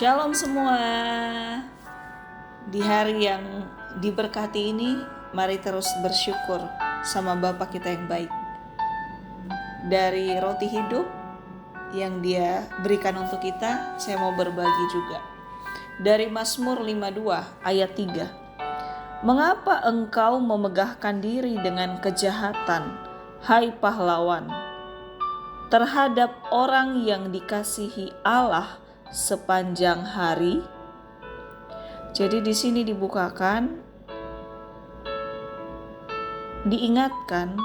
Shalom semua. Di hari yang diberkati ini, mari terus bersyukur sama Bapa kita yang baik. Dari roti hidup yang Dia berikan untuk kita, saya mau berbagi juga. Dari Mazmur 52 ayat 3. Mengapa engkau memegahkan diri dengan kejahatan, hai pahlawan, terhadap orang yang dikasihi Allah sepanjang hari? Jadi di sini dibukakan, diingatkan,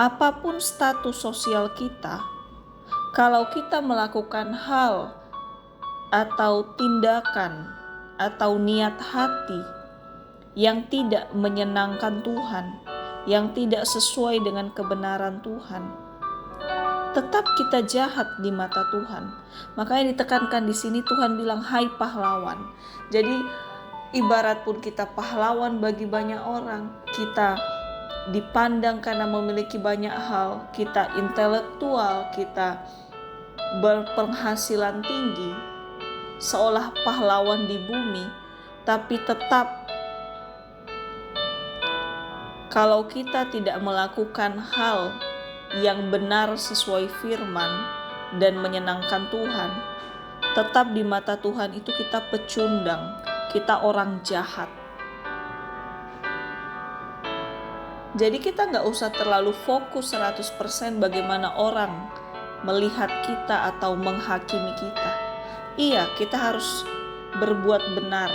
apapun status sosial kita, kalau kita melakukan hal atau tindakan atau niat hati yang tidak menyenangkan Tuhan, yang tidak sesuai dengan kebenaran Tuhan, tetap kita jahat di mata Tuhan. Makanya ditekankan di sini, Tuhan bilang hai pahlawan. Jadi ibarat pun kita pahlawan bagi banyak orang, kita dipandang karena memiliki banyak hal, kita intelektual, kita berpenghasilan tinggi, seolah pahlawan di bumi, tapi tetap kalau kita tidak melakukan hal yang benar sesuai firman dan menyenangkan Tuhan, tetap di mata Tuhan itu kita pecundang, kita orang jahat. Jadi kita gak usah terlalu fokus 100% bagaimana orang melihat kita atau menghakimi kita. Iya, kita harus berbuat benar,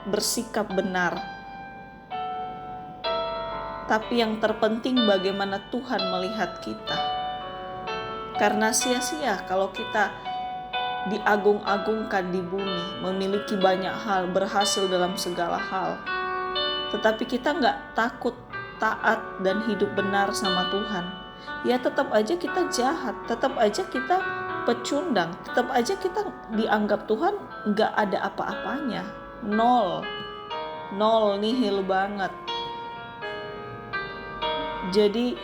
bersikap benar. Tapi yang terpenting bagaimana Tuhan melihat kita. Karena sia-sia kalau kita diagung-agungkan di bumi, memiliki banyak hal, berhasil dalam segala hal, tetapi kita gak takut, taat, dan hidup benar sama Tuhan, ya tetap aja kita jahat, tetap aja kita pecundang, tetap aja kita dianggap Tuhan gak ada apa-apanya. Nol nihil banget. Jadi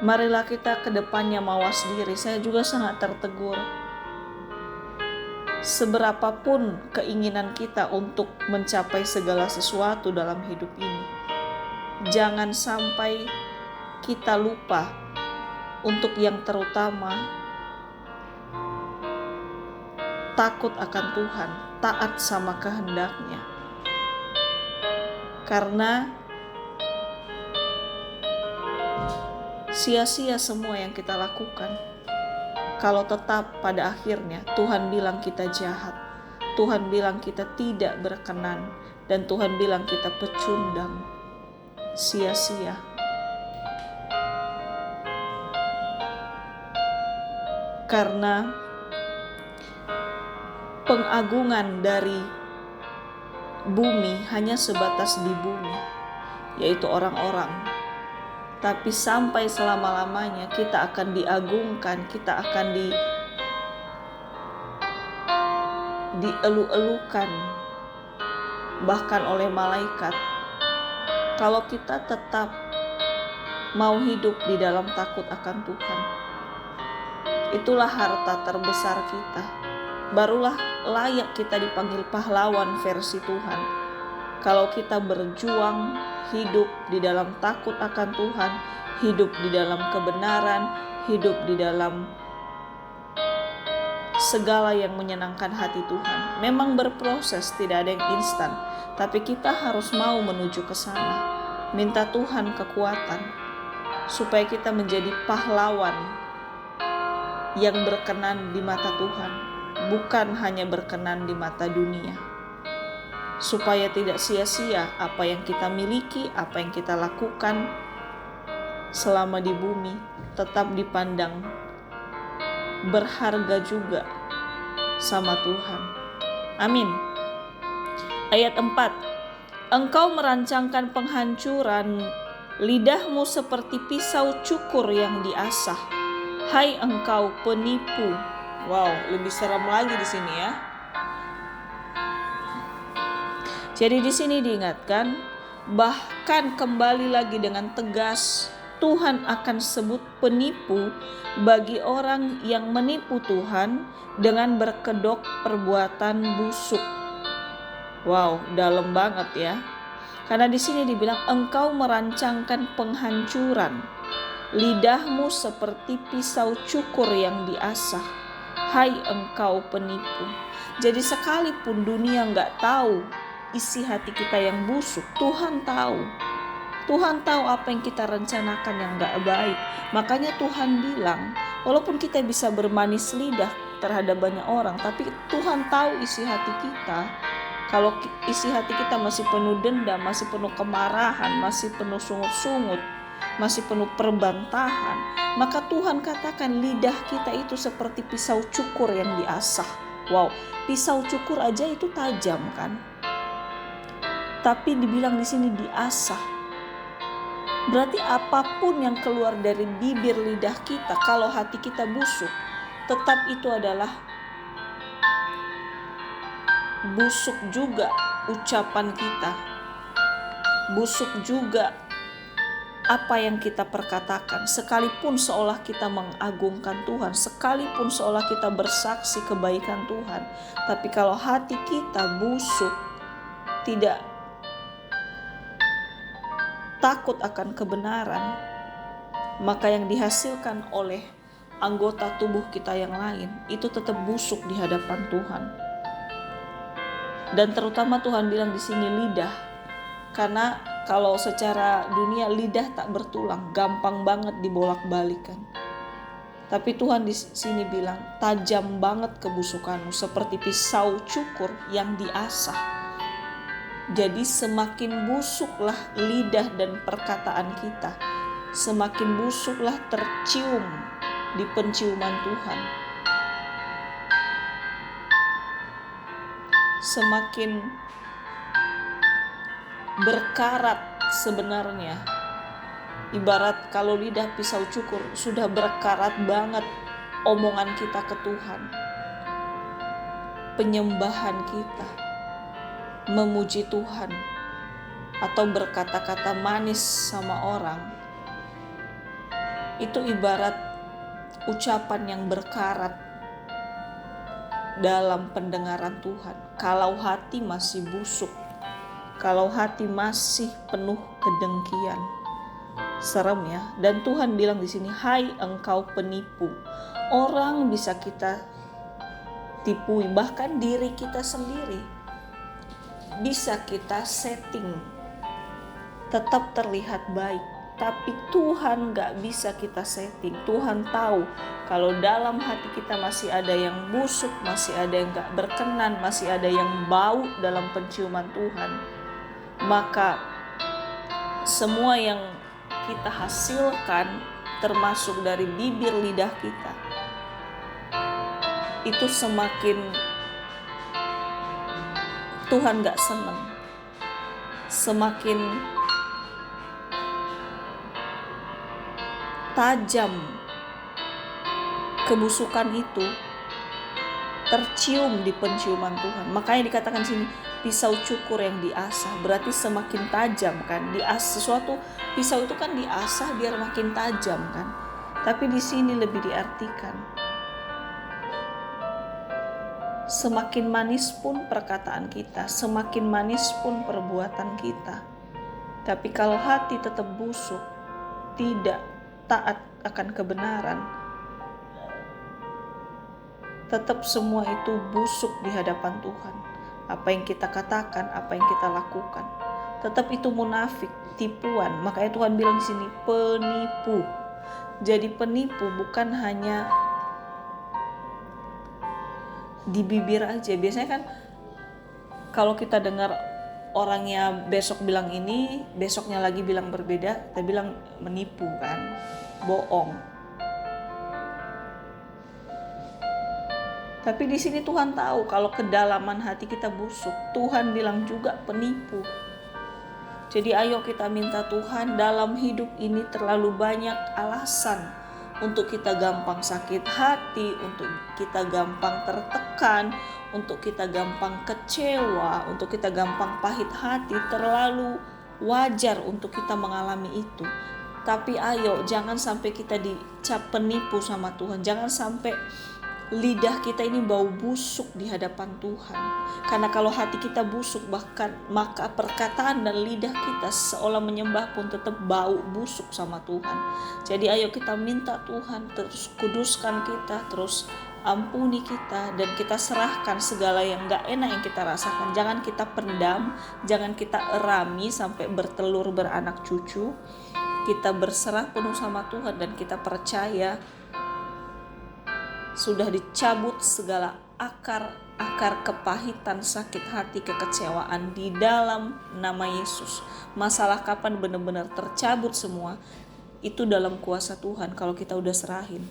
marilah kita ke depannya mawas diri. Saya juga sangat tertegur. Seberapapun keinginan kita untuk mencapai segala sesuatu dalam hidup ini, jangan sampai kita lupa untuk yang terutama, takut akan Tuhan, taat sama kehendaknya. Karena sia-sia semua yang kita lakukan kalau tetap pada akhirnya Tuhan bilang kita jahat, Tuhan bilang kita tidak berkenan, dan Tuhan bilang kita pecundang. Sia-sia. Karena pengagungan dari bumi hanya sebatas di bumi, yaitu orang-orang. Tapi sampai selama-lamanya kita akan diagungkan, kita akan dielu-elukan, bahkan oleh malaikat, kalau kita tetap mau hidup di dalam takut akan Tuhan. Itulah harta terbesar kita. Barulah layak kita dipanggil pahlawan versi Tuhan. Kalau kita berjuang, hidup di dalam takut akan Tuhan, hidup di dalam kebenaran, hidup di dalam segala yang menyenangkan hati Tuhan. Memang berproses, tidak ada yang instan, tapi kita harus mau menuju ke sana. Minta Tuhan kekuatan supaya kita menjadi pahlawan yang berkenan di mata Tuhan, bukan hanya berkenan di mata dunia. Supaya tidak sia-sia apa yang kita miliki, apa yang kita lakukan selama di bumi, tetap dipandang berharga juga sama Tuhan. Amin. Ayat 4. Engkau merancangkan penghancuran, lidahmu seperti pisau cukur yang diasah. Hai engkau penipu. Wow, lebih seram lagi di sini ya. Jadi di sini diingatkan, bahkan kembali lagi dengan tegas, Tuhan akan sebut penipu bagi orang yang menipu Tuhan dengan berkedok perbuatan busuk. Wow, dalam banget ya. Karena di sini dibilang engkau merancangkan penghancuran. Lidahmu seperti pisau cukur yang diasah. Hai engkau penipu. Jadi sekalipun dunia gak tahu isi hati kita yang busuk, Tuhan tahu. Tuhan tahu apa yang kita rencanakan yang gak baik. Makanya Tuhan bilang, walaupun kita bisa bermanis lidah terhadap banyak orang, tapi Tuhan tahu isi hati kita. Kalau isi hati kita masih penuh dendam, masih penuh kemarahan, masih penuh sungut-sungut, masih penuh perbantahan, maka Tuhan katakan lidah kita itu seperti pisau cukur yang diasah. Wow, pisau cukur aja itu tajam kan? Tapi dibilang di sini diasah. Berarti apapun yang keluar dari bibir lidah kita, kalau hati kita busuk, tetap itu adalah busuk juga ucapan kita. Busuk juga apa yang kita perkatakan. Sekalipun seolah kita mengagungkan Tuhan, sekalipun seolah kita bersaksi kebaikan Tuhan, tapi kalau hati kita busuk, tidak takut akan kebenaran, maka yang dihasilkan oleh anggota tubuh kita yang lain itu tetap busuk di hadapan Tuhan. Dan terutama Tuhan bilang di sini lidah, karena kalau secara dunia lidah tak bertulang, gampang banget dibolak-balikan. Tapi Tuhan di sini bilang tajam banget kebusukanmu seperti pisau cukur yang diasah. Jadi semakin busuklah lidah dan perkataan kita, semakin busuklah tercium di penciuman Tuhan. Semakin berkarat sebenarnya. Ibarat kalau lidah pisau cukur sudah berkarat banget omongan kita ke Tuhan. Penyembahan kita, memuji Tuhan, atau berkata-kata manis sama orang, itu ibarat ucapan yang berkarat dalam pendengaran Tuhan. Kalau hati masih busuk, kalau hati masih penuh kedengkian, serem ya. Dan Tuhan bilang di sini, hai engkau penipu. Orang bisa kita tipui, bahkan diri kita sendiri bisa kita setting tetap terlihat baik, tapi Tuhan gak bisa kita setting. Tuhan tahu kalau dalam hati kita masih ada yang busuk, masih ada yang gak berkenan, masih ada yang bau dalam penciuman Tuhan. Maka semua yang kita hasilkan, termasuk dari bibir lidah kita, itu semakin Tuhan gak senang, semakin tajam kebusukan itu tercium di penciuman Tuhan. Makanya dikatakan sini pisau cukur yang diasah, berarti semakin tajam kan. Sesuatu pisau itu kan diasah biar makin tajam kan. Tapi di sini lebih diartikan semakin manis pun perkataan kita, semakin manis pun perbuatan kita, tapi kalau hati tetap busuk, tidak taat akan kebenaran, tetap semua itu busuk di hadapan Tuhan. Apa yang kita katakan, apa yang kita lakukan, tetap itu munafik, tipuan. Makanya Tuhan bilang di sini penipu. Jadi penipu bukan hanya di bibir aja. Biasanya kan kalau kita dengar orangnya besok bilang ini, besoknya lagi bilang berbeda, kita bilang menipu kan, bohong. Tapi di sini Tuhan tahu kalau kedalaman hati kita busuk. Tuhan bilang juga penipu. Jadi ayo kita minta Tuhan, dalam hidup ini terlalu banyak alasan untuk kita gampang sakit hati, untuk kita gampang tertekan, untuk kita gampang kecewa, untuk kita gampang pahit hati. Terlalu wajar untuk kita mengalami itu. Tapi ayo jangan sampai kita dicap penipu sama Tuhan. Jangan sampai lidah kita ini bau busuk di hadapan Tuhan. Karena kalau hati kita busuk, bahkan maka perkataan dan lidah kita seolah menyembah pun tetap bau busuk sama Tuhan. Jadi ayo kita minta Tuhan terus kuduskan kita, terus ampuni kita, dan kita serahkan segala yang gak enak yang kita rasakan. Jangan kita pendam, jangan kita erami sampai bertelur beranak cucu. Kita berserah penuh sama Tuhan dan kita percaya sudah dicabut segala akar kepahitan, sakit hati, kekecewaan di dalam nama Yesus. Masalah kapan benar-benar tercabut semua, itu dalam kuasa Tuhan kalau kita udah serahin.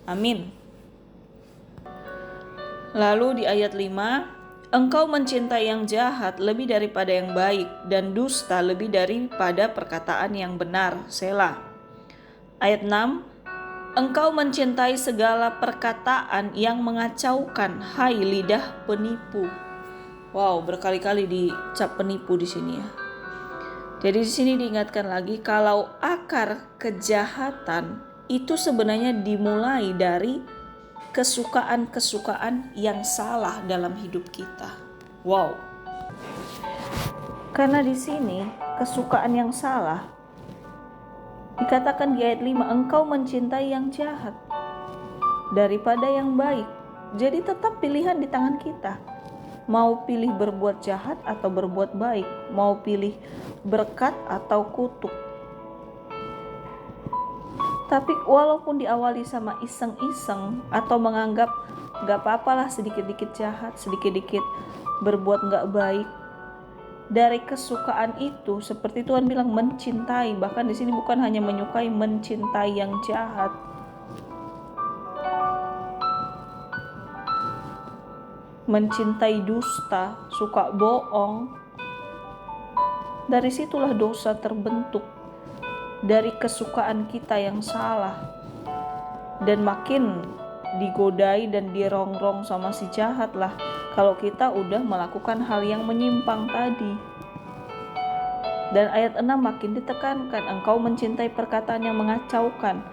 Amin. Lalu di ayat 5, engkau mencintai yang jahat lebih daripada yang baik, dan dusta lebih daripada perkataan yang benar. Selah. Ayat 6, engkau mencintai segala perkataan yang mengacaukan, hai lidah penipu. Wow, berkali-kali dicap penipu di sini ya. Jadi di sini diingatkan lagi kalau akar kejahatan itu sebenarnya dimulai dari kesukaan-kesukaan yang salah dalam hidup kita. Wow. Karena di sini kesukaan yang salah dikatakan di ayat 5, engkau mencintai yang jahat daripada yang baik. Jadi tetap pilihan di tangan kita. Mau pilih berbuat jahat atau berbuat baik, mau pilih berkat atau kutuk. Tapi walaupun diawali sama iseng-iseng atau menganggap gak apa-apalah sedikit-dikit jahat, sedikit-dikit berbuat gak baik, dari kesukaan itu seperti Tuhan bilang mencintai, bahkan di sini bukan hanya menyukai, mencintai yang jahat. Mencintai dusta, suka bohong. Dari situlah dosa terbentuk. Dari kesukaan kita yang salah, dan makin digodai dan dirongrong sama si jahat lah kalau kita udah melakukan hal yang menyimpang tadi. Dan ayat 6 makin ditekankan, engkau mencintai perkataan yang mengacaukan,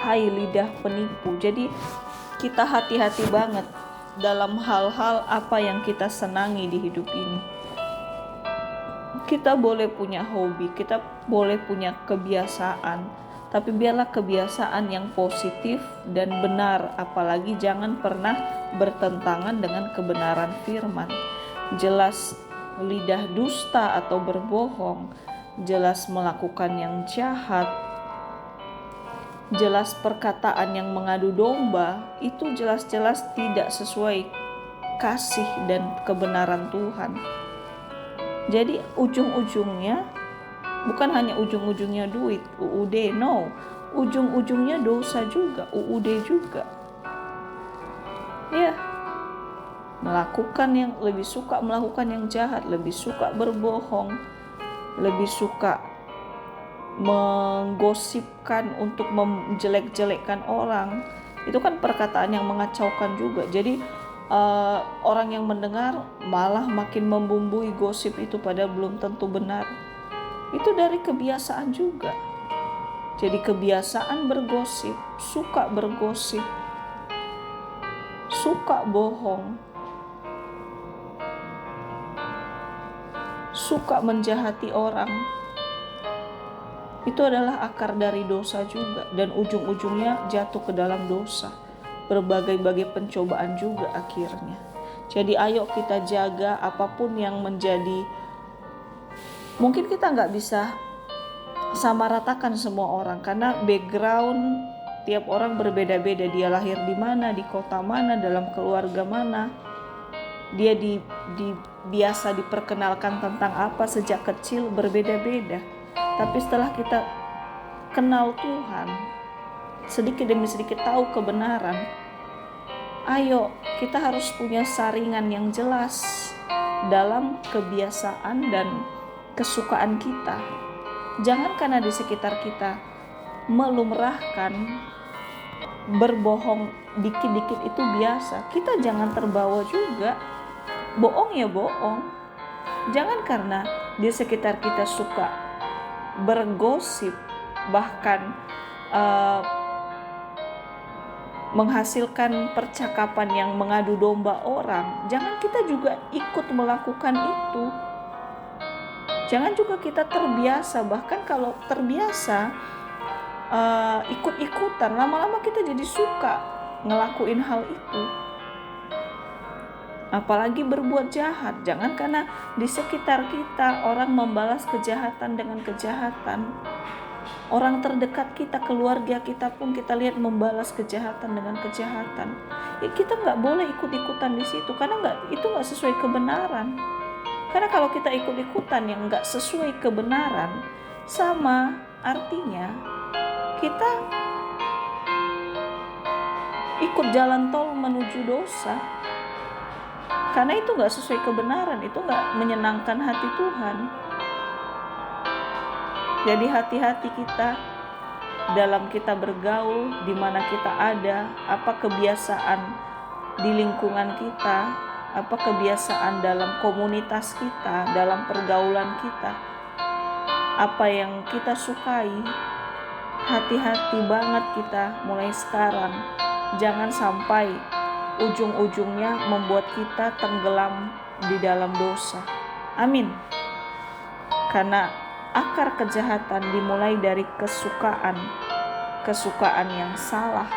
hai lidah penipu. Jadi kita hati-hati banget dalam hal-hal apa yang kita senangi di hidup ini. Kita boleh punya hobi, kita boleh punya kebiasaan, tapi biarlah kebiasaan yang positif dan benar, apalagi jangan pernah bertentangan dengan kebenaran firman. Jelas lidah dusta atau berbohong, jelas melakukan yang jahat, jelas perkataan yang mengadu domba, itu jelas-jelas tidak sesuai kasih dan kebenaran Tuhan. Jadi ujung-ujungnya bukan hanya ujung-ujungnya duit, UUD, no. Ujung-ujungnya dosa juga, UUD juga. Ya, lebih suka melakukan yang jahat, lebih suka berbohong, lebih suka menggosipkan untuk menjelek-jelekkan orang. Itu kan perkataan yang mengacaukan juga. Jadi orang yang mendengar malah makin membumbui gosip itu pada belum tentu benar. Itu dari kebiasaan juga. Jadi kebiasaan bergosip, suka bohong, suka menjahati orang. Itu adalah akar dari dosa juga, dan ujung-ujungnya jatuh ke dalam dosa. Berbagai-bagai pencobaan juga akhirnya. Jadi ayo kita jaga apapun yang menjadi, mungkin kita gak bisa sama ratakan semua orang, karena background tiap orang berbeda-beda. Dia lahir di mana, di kota mana, dalam keluarga mana, dia biasa diperkenalkan tentang apa sejak kecil, berbeda-beda. Tapi setelah kita kenal Tuhan, sedikit demi sedikit tahu kebenaran, ayo kita harus punya saringan yang jelas dalam kebiasaan dan kesukaan kita. Jangan karena di sekitar kita melumrahkan berbohong dikit-dikit itu biasa, kita jangan terbawa juga. Bohong ya bohong. Jangan karena di sekitar kita suka bergosip, bahkan uh, menghasilkan percakapan yang mengadu domba orang, jangan kita juga ikut melakukan itu. Jangan juga kita terbiasa, bahkan kalau terbiasa ikut-ikutan, lama-lama kita jadi suka ngelakuin hal itu. Apalagi berbuat jahat. Jangan karena di sekitar kita orang membalas kejahatan dengan kejahatan. Orang terdekat kita, keluarga kita pun kita lihat membalas kejahatan dengan kejahatan. Ya, kita nggak boleh ikut-ikutan di situ, karena itu nggak sesuai kebenaran. Karena kalau kita ikut-ikutan yang nggak sesuai kebenaran, sama artinya kita ikut jalan tol menuju dosa. Karena itu nggak sesuai kebenaran, itu nggak menyenangkan hati Tuhan. Jadi hati-hati kita dalam kita bergaul, di mana kita ada, apa kebiasaan di lingkungan kita, apa kebiasaan dalam komunitas kita, dalam pergaulan kita, apa yang kita sukai. Hati-hati banget kita mulai sekarang, jangan sampai ujung-ujungnya membuat kita tenggelam di dalam dosa. Amin. Karena akar kejahatan dimulai dari kesukaan yang salah,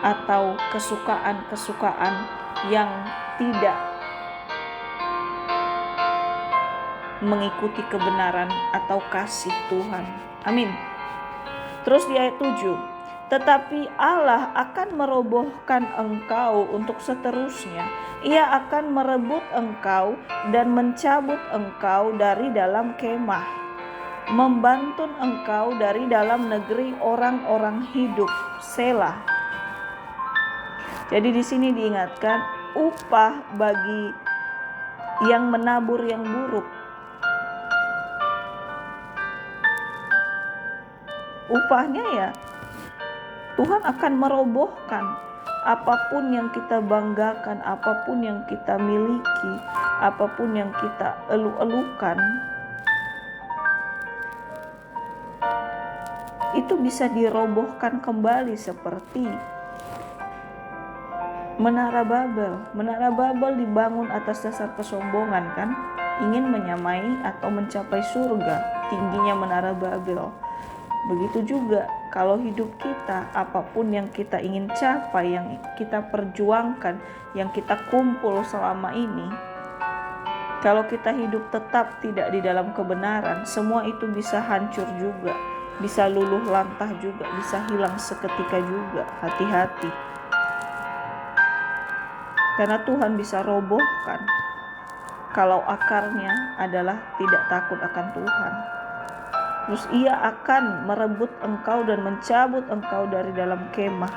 atau kesukaan yang tidak mengikuti kebenaran atau kasih Tuhan. Amin. Terus di ayat 7, tetapi Allah akan merobohkan engkau untuk seterusnya. Ia akan merebut engkau dan mencabut engkau dari dalam kemah, membantun engkau dari dalam negeri orang-orang hidup. Selah. Jadi di sini diingatkan upah bagi yang menabur yang buruk. Upahnya ya Tuhan akan merobohkan apapun yang kita banggakan, apapun yang kita miliki, apapun yang kita elu-elukan. Itu bisa dirobohkan kembali seperti Menara Babel. Menara Babel dibangun atas dasar kesombongan kan, ingin menyamai atau mencapai surga, tingginya Menara Babel. Begitu juga kalau hidup kita, apapun yang kita ingin capai, yang kita perjuangkan, yang kita kumpul selama ini, kalau kita hidup tetap tidak di dalam kebenaran, semua itu bisa hancur juga, bisa luluh lantah juga, bisa hilang seketika juga. Hati-hati. Karena Tuhan bisa robohkan kalau akarnya adalah tidak takut akan Tuhan. Terus ia akan merebut engkau dan mencabut engkau dari dalam kemah.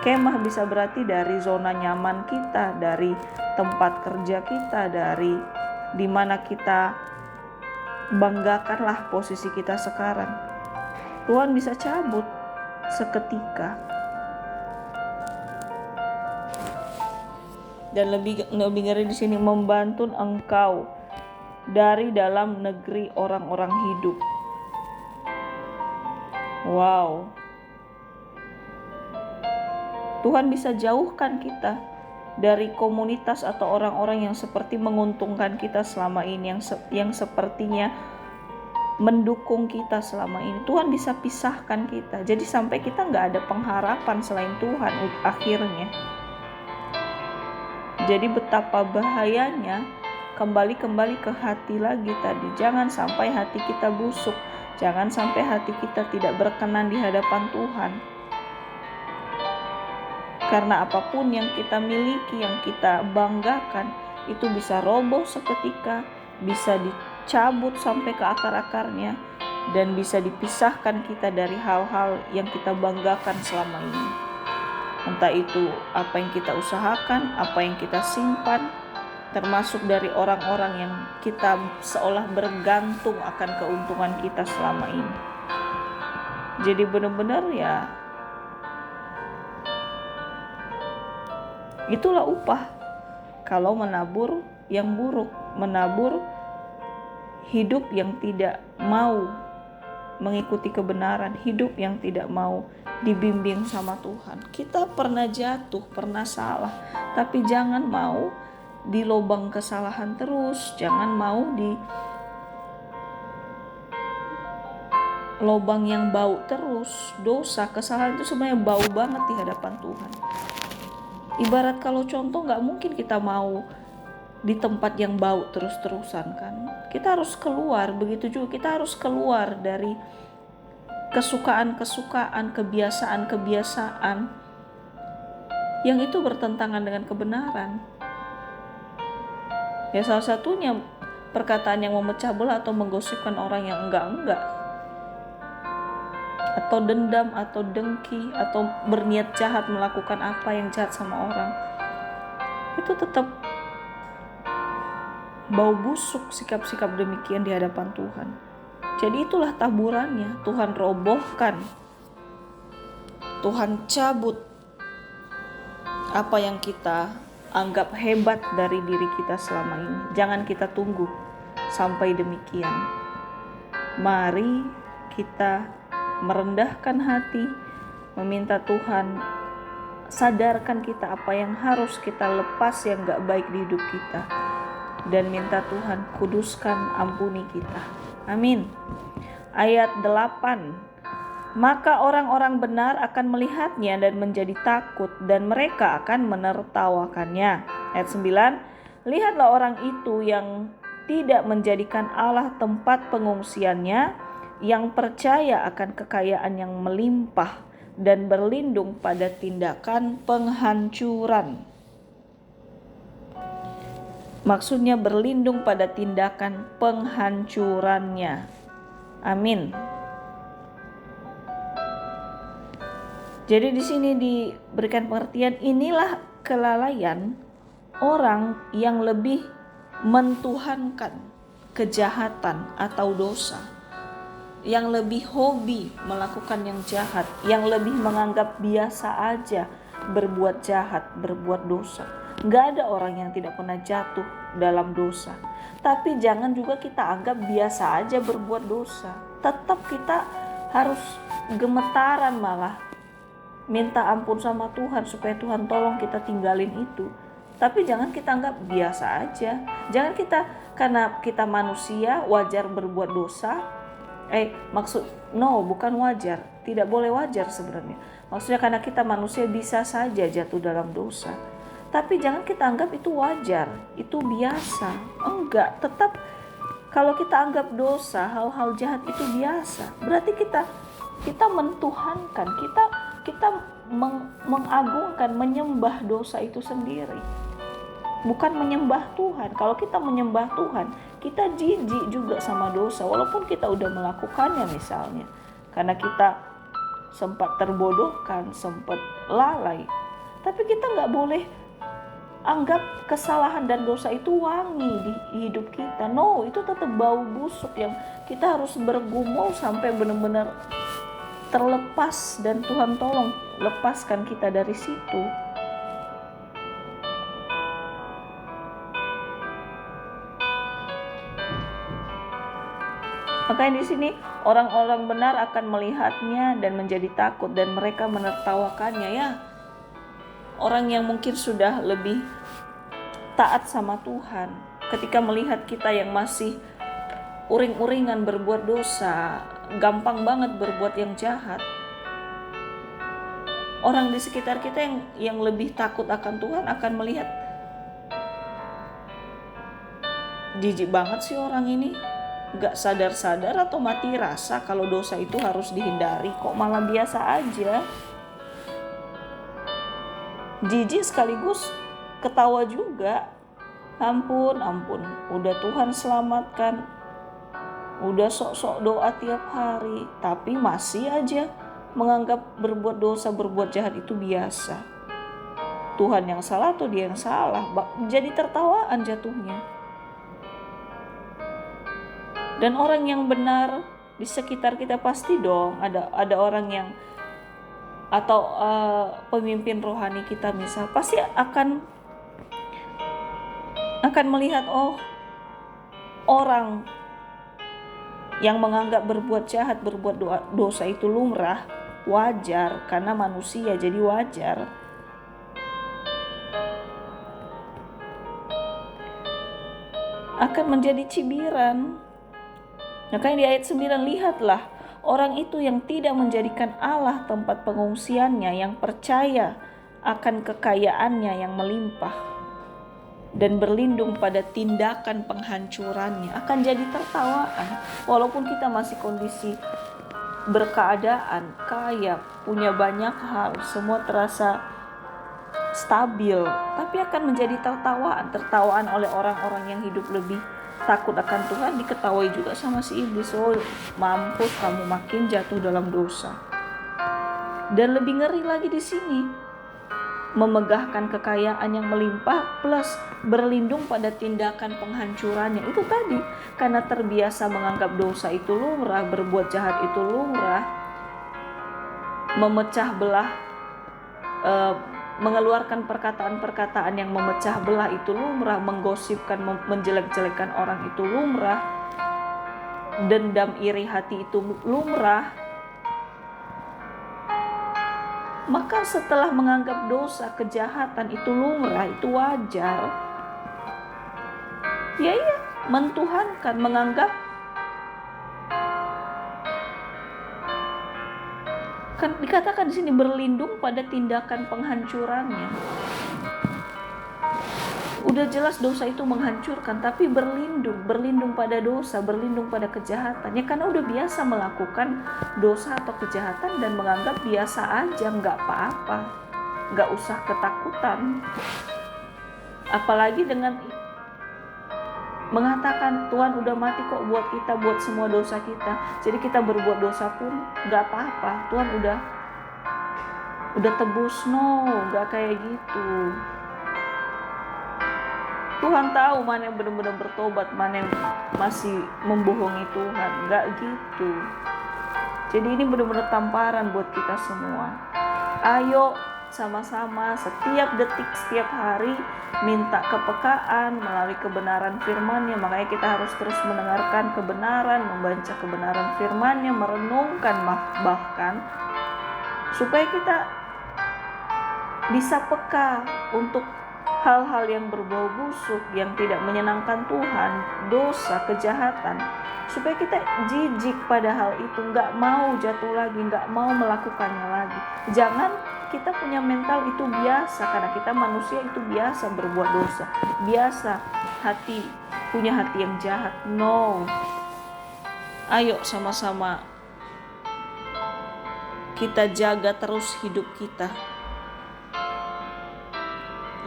Kemah bisa berarti dari zona nyaman kita, dari tempat kerja kita, dari di mana kita banggakanlah posisi kita sekarang. Tuhan bisa cabut seketika. Dan lebih ngeri di sini, membantun engkau dari dalam negeri orang-orang hidup. Wow. Tuhan bisa jauhkan kita dari komunitas atau orang-orang yang seperti menguntungkan kita selama ini, yang sepertinya mendukung kita selama ini. Tuhan bisa pisahkan kita. Jadi sampai kita nggak ada pengharapan selain Tuhan akhirnya. Jadi betapa bahayanya kembali ke hati lagi tadi. Jangan sampai hati kita busuk. Jangan sampai hati kita tidak berkenan di hadapan Tuhan. Karena apapun yang kita miliki, yang kita banggakan, itu bisa roboh seketika, bisa dicabut sampai ke akar-akarnya, dan bisa dipisahkan kita dari hal-hal yang kita banggakan selama ini. Entah itu apa yang kita usahakan, apa yang kita simpan, termasuk dari orang-orang yang kita seolah bergantung akan keuntungan kita selama ini. Jadi benar-benar ya, itulah upah kalau menabur yang buruk, menabur hidup yang tidak mau mengikuti kebenaran, hidup yang tidak mau dibimbing sama Tuhan. Kita pernah jatuh, pernah salah, tapi jangan mau di lubang kesalahan terus, jangan mau di lubang yang bau terus. Dosa, kesalahan itu sebenarnya bau banget di hadapan Tuhan. Ibarat kalau contoh, gak mungkin kita mau di tempat yang bau terus-terusan kan. Kita harus keluar, begitu juga kita harus keluar dari kesukaan-kesukaan, kebiasaan-kebiasaan yang itu bertentangan dengan kebenaran. Ya salah satunya perkataan yang memecah belah atau menggosipkan orang yang enggak-enggak, atau dendam, atau dengki, atau berniat jahat melakukan apa yang jahat sama orang. Itu tetap bau busuk sikap-sikap demikian di hadapan Tuhan. Jadi itulah taburannya. Tuhan robohkan, Tuhan cabut apa yang kita anggap hebat dari diri kita selama ini. Jangan kita tunggu sampai demikian. Mari kita merendahkan hati, meminta Tuhan sadarkan kita apa yang harus kita lepas yang gak baik di hidup kita, dan minta Tuhan kuduskan, ampuni kita. Amin. Ayat 8. Maka orang-orang benar akan melihatnya dan menjadi takut, dan mereka akan menertawakannya. Ayat 9. Lihatlah orang itu yang tidak menjadikan Allah tempat pengungsiannya, yang percaya akan kekayaan yang melimpah dan berlindung pada tindakan penghancuran. Maksudnya berlindung pada tindakan penghancurannya. Amin. Jadi di sini diberikan pengertian, inilah kelalaian orang yang lebih mentuhankan kejahatan atau dosa, yang lebih hobi melakukan yang jahat, yang lebih menganggap biasa aja berbuat jahat, berbuat dosa. Gak ada orang yang tidak pernah jatuh dalam dosa. Tapi jangan juga kita anggap biasa aja berbuat dosa. Tetap kita harus gemetaran, malah minta ampun sama Tuhan supaya Tuhan tolong kita tinggalin itu. Tapi jangan kita anggap biasa aja. Jangan kita, karena kita manusia wajar berbuat dosa. Bukan wajar. Tidak boleh wajar sebenarnya. Maksudnya karena kita manusia bisa saja jatuh dalam dosa. Tapi jangan kita anggap itu wajar, itu biasa. Enggak, tetap kalau kita anggap dosa, hal-hal jahat itu biasa, berarti kita mentuhankan, kita mengagungkan, menyembah dosa itu sendiri. Bukan menyembah Tuhan. Kalau kita menyembah Tuhan, kita jijik juga sama dosa walaupun kita udah melakukannya misalnya. Karena kita sempat terbodohkan, sempat lalai. Tapi kita nggak boleh anggap kesalahan dan dosa itu wangi di hidup kita. No, itu tetap bau busuk yang kita harus bergumul sampai benar-benar terlepas, dan Tuhan tolong lepaskan kita dari situ. Makanya di sini orang-orang benar akan melihatnya dan menjadi takut, dan mereka menertawakannya. Ya, orang yang mungkin sudah lebih taat sama Tuhan, ketika melihat kita yang masih uring-uringan berbuat dosa, gampang banget berbuat yang jahat, orang di sekitar kita yang lebih takut akan Tuhan akan melihat, jijik banget sih orang ini, gak sadar-sadar atau mati rasa kalau dosa itu harus dihindari, kok malah biasa aja. Jijik sekaligus ketawa juga. Ampun, udah Tuhan selamatkan, udah sok-sok doa tiap hari, tapi masih aja menganggap berbuat dosa, berbuat jahat itu biasa. Tuhan yang salah atau dia yang salah, jadi tertawaan jatuhnya. Dan orang yang benar di sekitar kita pasti dong ada orang yang, atau pemimpin rohani kita misal, pasti akan melihat, oh, orang Yang menganggap berbuat jahat, berbuat dosa itu lumrah, wajar, karena manusia jadi wajar. Akan menjadi cibiran. Makanya di ayat 9, lihatlah orang itu yang tidak menjadikan Allah tempat pengungsiannya, yang percaya akan kekayaannya yang melimpah dan berlindung pada tindakan penghancurannya, akan jadi tertawaan. Walaupun kita masih kondisi berkeadaan, kaya, punya banyak hal, semua terasa stabil, tapi akan menjadi tertawaan oleh orang-orang yang hidup lebih takut akan Tuhan, diketahui juga sama si iblis. Oh, mampus kamu, makin jatuh dalam dosa. Dan lebih ngeri lagi di sini, memegahkan kekayaan yang melimpah plus berlindung pada tindakan penghancurannya. Itu tadi, karena terbiasa menganggap dosa itu lumrah, berbuat jahat itu lumrah, memecah belah, mengeluarkan perkataan-perkataan yang memecah belah itu lumrah, menggosipkan, menjelek-jelekan orang itu lumrah, dendam iri hati itu lumrah. Maka setelah menganggap dosa, kejahatan itu lumrah, itu wajar, ya mentuhankan, menganggap, kan dikatakan di sini berlindung pada tindakan penghancurannya. Udah jelas dosa itu menghancurkan, tapi berlindung pada dosa, berlindung pada kejahatan. Ya karena udah biasa melakukan dosa atau kejahatan dan menganggap biasa aja, nggak apa-apa, nggak usah ketakutan. Apalagi dengan mengatakan Tuhan udah mati kok buat kita, buat semua dosa kita. Jadi kita berbuat dosa pun gak apa-apa, Tuhan udah tebus. No, gak kayak gitu. Tuhan tahu mana yang benar-benar bertobat, mana yang masih membohongi Tuhan. Gak gitu. Jadi ini benar-benar tamparan buat kita semua. Ayo sama-sama setiap detik, setiap hari minta kepekaan melalui kebenaran firman-Nya. Makanya kita harus terus mendengarkan kebenaran, membaca kebenaran firman-Nya, merenungkan bahkan supaya kita bisa peka untuk hal-hal yang berbau busuk, yang tidak menyenangkan Tuhan, dosa, kejahatan, supaya kita jijik pada hal itu, gak mau jatuh lagi, gak mau melakukannya lagi. Jangan kita punya mental itu biasa, karena kita manusia itu biasa berbuat dosa, biasa punya hati yang jahat. No, ayo sama-sama kita jaga terus hidup kita.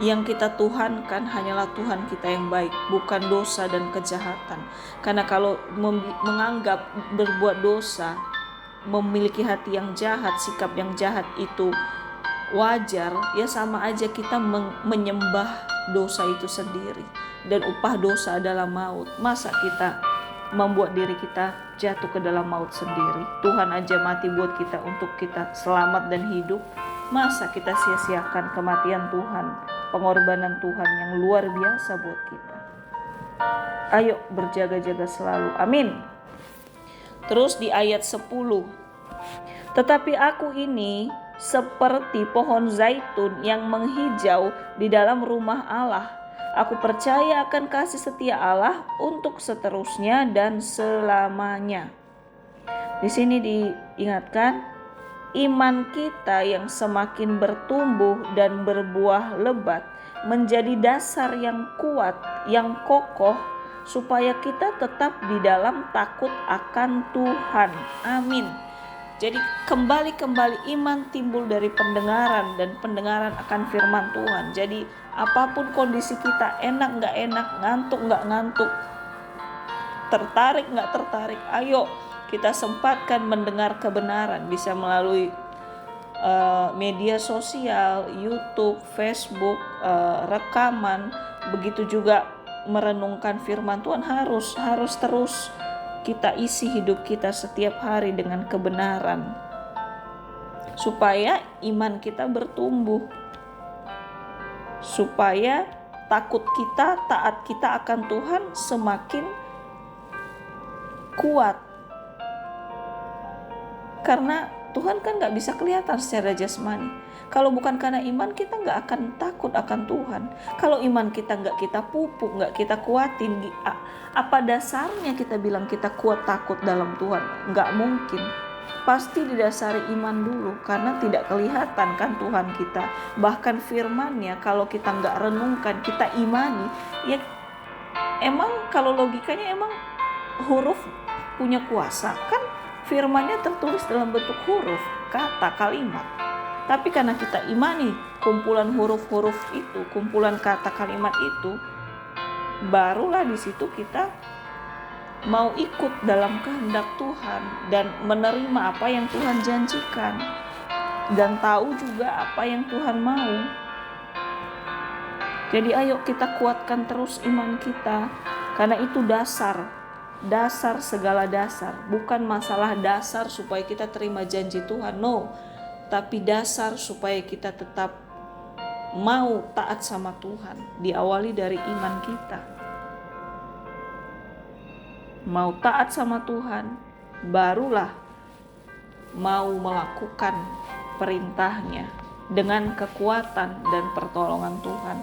Yang kita tuhankan hanyalah Tuhan kita yang baik, bukan dosa dan kejahatan. Karena kalau menganggap berbuat dosa, memiliki hati yang jahat, sikap yang jahat itu wajar, ya sama aja kita menyembah dosa itu sendiri. Dan upah dosa adalah maut. Masa kita membuat diri kita jatuh ke dalam maut sendiri? Tuhan aja mati buat kita untuk kita selamat dan hidup. Masa kita sia-siakan kematian Tuhan, pengorbanan Tuhan yang luar biasa buat kita? Ayo berjaga-jaga selalu. Amin. Terus di ayat 10. Tetapi aku ini seperti pohon zaitun yang menghijau di dalam rumah Allah. Aku percaya akan kasih setia Allah untuk seterusnya dan selamanya. Di sini diingatkan, iman kita yang semakin bertumbuh dan berbuah lebat menjadi dasar yang kuat, yang kokoh, supaya kita tetap di dalam takut akan Tuhan. Amin. Jadi kembali iman timbul dari pendengaran, dan pendengaran akan firman Tuhan. Jadi apapun kondisi kita, enak gak enak, ngantuk gak ngantuk, tertarik gak tertarik, ayo kita sempatkan mendengar kebenaran. Bisa melalui media sosial, YouTube, Facebook, rekaman. Begitu juga merenungkan firman Tuhan. Harus terus kita isi hidup kita setiap hari dengan kebenaran, supaya iman kita bertumbuh, supaya takut kita, taat kita akan Tuhan semakin kuat, Karena Tuhan kan gak bisa kelihatan secara jasmani. Kalau bukan karena iman, kita gak akan takut akan Tuhan. Kalau iman kita gak kita pupuk, gak kita kuatin, apa dasarnya kita bilang kita kuat takut dalam Tuhan? Gak mungkin. Pasti didasari iman dulu, karena tidak kelihatan kan Tuhan kita. Bahkan firman-Nya kalau kita gak renungkan, kita imani, ya emang kalau logikanya emang huruf punya kuasa kan? Firman-Nya tertulis dalam bentuk huruf, kata, kalimat. Tapi karena kita imani kumpulan huruf-huruf itu, kumpulan kata kalimat itu, barulah di situ kita mau ikut dalam kehendak Tuhan dan menerima apa yang Tuhan janjikan dan tahu juga apa yang Tuhan mau. Jadi ayo kita kuatkan terus iman kita, karena itu dasar segala dasar. Bukan masalah dasar supaya kita terima janji Tuhan, no. Tapi dasar supaya kita tetap mau taat sama Tuhan, diawali dari iman kita. Mau taat sama Tuhan, barulah mau melakukan perintahnya dengan kekuatan dan pertolongan Tuhan.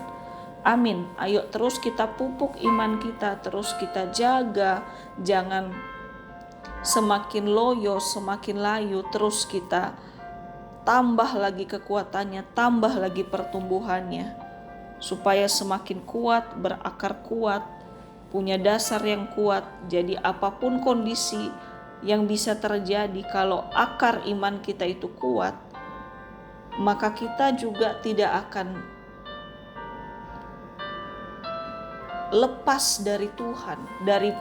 Amin. Ayo terus kita pupuk iman kita, terus kita jaga, jangan semakin loyo, semakin layu, terus kita tambah lagi kekuatannya, tambah lagi pertumbuhannya, supaya semakin kuat, berakar kuat, punya dasar yang kuat. Jadi apapun kondisi yang bisa terjadi, kalau akar iman kita itu kuat, maka kita juga tidak akan lepas dari Tuhan, dari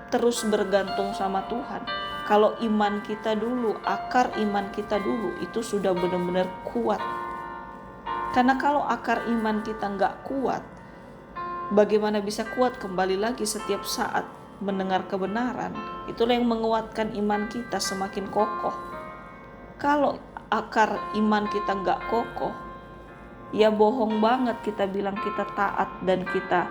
terus bergantung sama Tuhan. Kalau iman kita dulu, akar iman kita dulu itu sudah benar-benar kuat. Karena kalau akar iman kita gak kuat, bagaimana bisa kuat kembali lagi setiap saat mendengar kebenaran? Itulah yang menguatkan iman kita semakin kokoh. Kalau akar iman kita gak kokoh, ya bohong banget kita bilang kita taat dan kita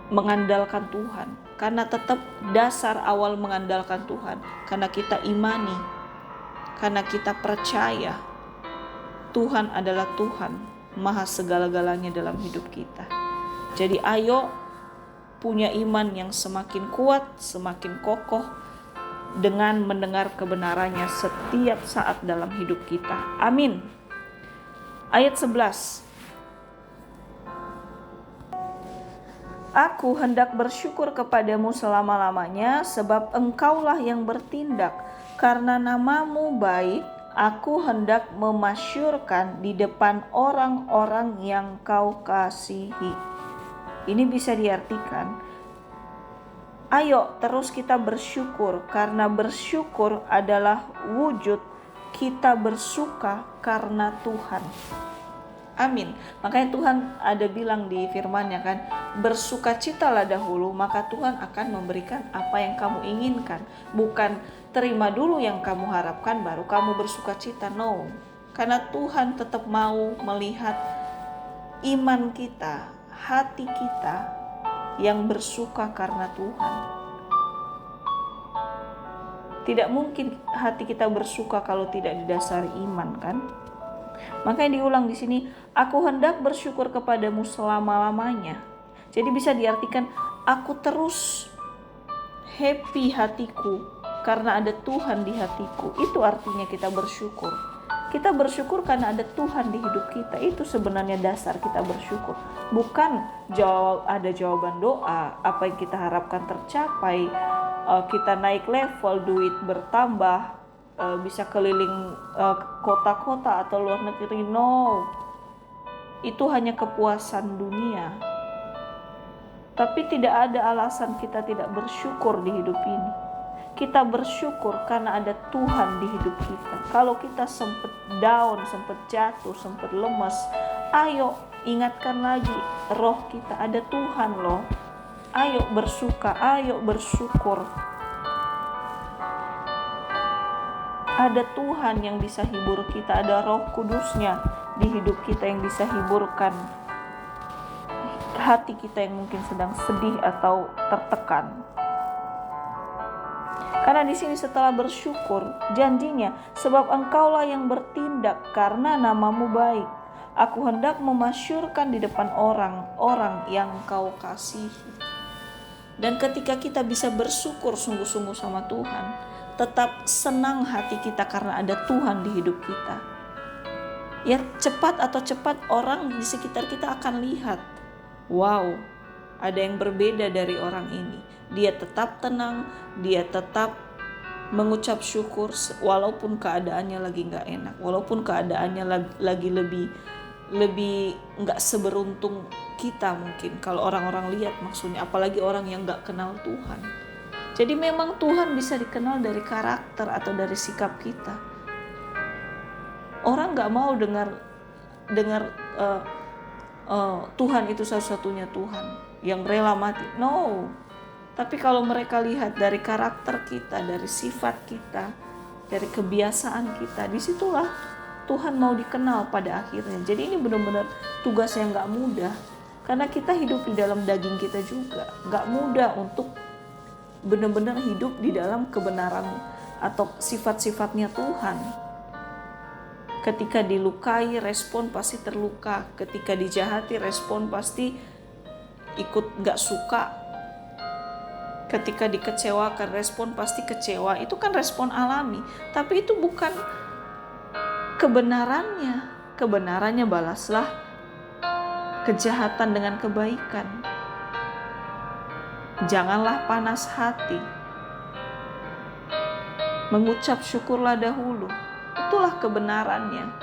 mengandalkan Tuhan. Karena tetap dasar awal mengandalkan Tuhan, karena kita imani, karena kita percaya Tuhan adalah Tuhan maha segala-galanya dalam hidup kita. Jadi ayo punya iman yang semakin kuat, semakin kokoh, dengan mendengar kebenarannya setiap saat dalam hidup kita. Amin. Ayat 11. Aku hendak bersyukur kepadamu selama-lamanya, sebab engkaulah yang bertindak. Karena namamu baik, aku hendak memasyurkan di depan orang-orang yang kau kasihi. Ini bisa diartikan, ayo terus kita bersyukur, karena bersyukur adalah wujud kita bersuka karena Tuhan. Amin. Makanya Tuhan ada bilang di firman-Nya kan, bersukacitalah dahulu, maka Tuhan akan memberikan apa yang kamu inginkan. Bukan terima dulu yang kamu harapkan baru kamu bersukacita, no. Karena Tuhan tetap mau melihat iman kita, hati kita yang bersuka karena Tuhan. Tidak mungkin hati kita bersuka kalau tidak didasari iman, kan? Makanya diulang di sini, aku hendak bersyukur kepadamu selama-lamanya. Jadi bisa diartikan, aku terus happy hatiku karena ada Tuhan di hatiku. Itu artinya kita bersyukur. Kita bersyukur karena ada Tuhan di hidup kita. Itu sebenarnya dasar kita bersyukur. Bukan ada jawaban doa, apa yang kita harapkan tercapai, kita naik level, duit bertambah, bisa keliling kota-kota atau luar negeri. No, itu hanya kepuasan dunia. Tapi tidak ada alasan kita tidak bersyukur di hidup ini. Kita bersyukur karena ada Tuhan di hidup kita. Kalau kita sempat down, sempat jatuh, sempat lemas, ayo ingatkan lagi roh kita, ada Tuhan loh. Ayo bersuka, ayo bersyukur. Ada Tuhan yang bisa hibur kita, ada Roh Kudusnya di hidup kita yang bisa hiburkan hati kita yang mungkin sedang sedih atau tertekan. Karena di sini setelah bersyukur, janjinya, sebab engkaulah yang bertindak karena namamu baik. Aku hendak memasyurkan di depan orang-orang yang kau kasihi. Dan ketika kita bisa bersyukur sungguh-sungguh sama Tuhan, tetap senang hati kita karena ada Tuhan di hidup kita. Ya cepat orang di sekitar kita akan lihat, wow, ada yang berbeda dari orang ini. Dia tetap tenang, dia tetap mengucap syukur walaupun keadaannya lagi gak enak, walaupun keadaannya lagi lebih gak seberuntung kita mungkin. Kalau orang-orang lihat maksudnya, apalagi orang yang gak kenal Tuhan. Jadi memang Tuhan bisa dikenal dari karakter atau dari sikap kita. Orang gak mau dengar Tuhan itu satu-satunya Tuhan yang rela mati. No. Tapi kalau mereka lihat dari karakter kita, dari sifat kita, dari kebiasaan kita, disitulah Tuhan mau dikenal pada akhirnya. Jadi ini benar-benar tugas yang gak mudah. Karena kita hidup di dalam daging kita juga. Gak mudah untuk benar-benar hidup di dalam kebenaran atau sifat-sifatnya Tuhan. Ketika dilukai, respon pasti terluka. Ketika dijahati, respon pasti ikut gak suka. Ketika dikecewakan, respon pasti kecewa. Itu kan respon alami. Tapi itu bukan kebenarannya. Kebenarannya balaslah kejahatan dengan kebaikan. Janganlah panas hati. Mengucap syukurlah dahulu. Itulah kebenarannya.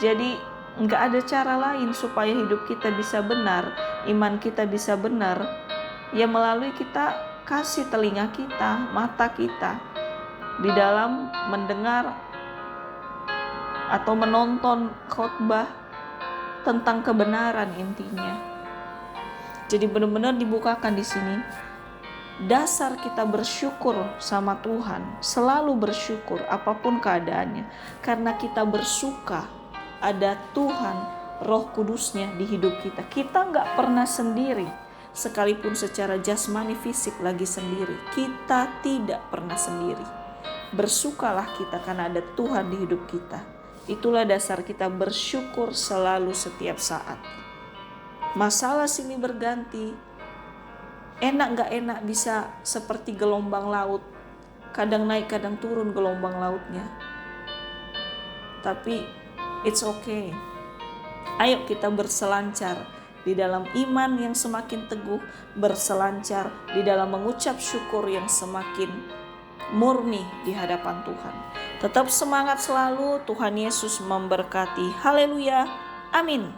Jadi gak ada cara lain supaya hidup kita bisa benar, iman kita bisa benar, ya melalui kita kasih telinga kita, mata kita di dalam mendengar atau menonton khotbah tentang kebenaran intinya. Jadi benar-benar dibukakan di sini. Dasar kita bersyukur sama Tuhan, selalu bersyukur apapun keadaannya. Karena kita bersuka ada Tuhan, Roh Kudusnya di hidup kita. Kita gak pernah sendiri, sekalipun secara jasmani fisik lagi sendiri. Kita tidak pernah sendiri. Bersukalah kita karena ada Tuhan di hidup kita. Itulah dasar kita bersyukur selalu setiap saat. Masalah silih berganti, enak gak enak bisa seperti gelombang laut. Kadang naik kadang turun gelombang lautnya. Tapi it's okay. Ayo kita berselancar di dalam iman yang semakin teguh. Berselancar di dalam mengucap syukur yang semakin murni di hadapan Tuhan. Tetap semangat selalu. Tuhan Yesus memberkati. Haleluya. Amin.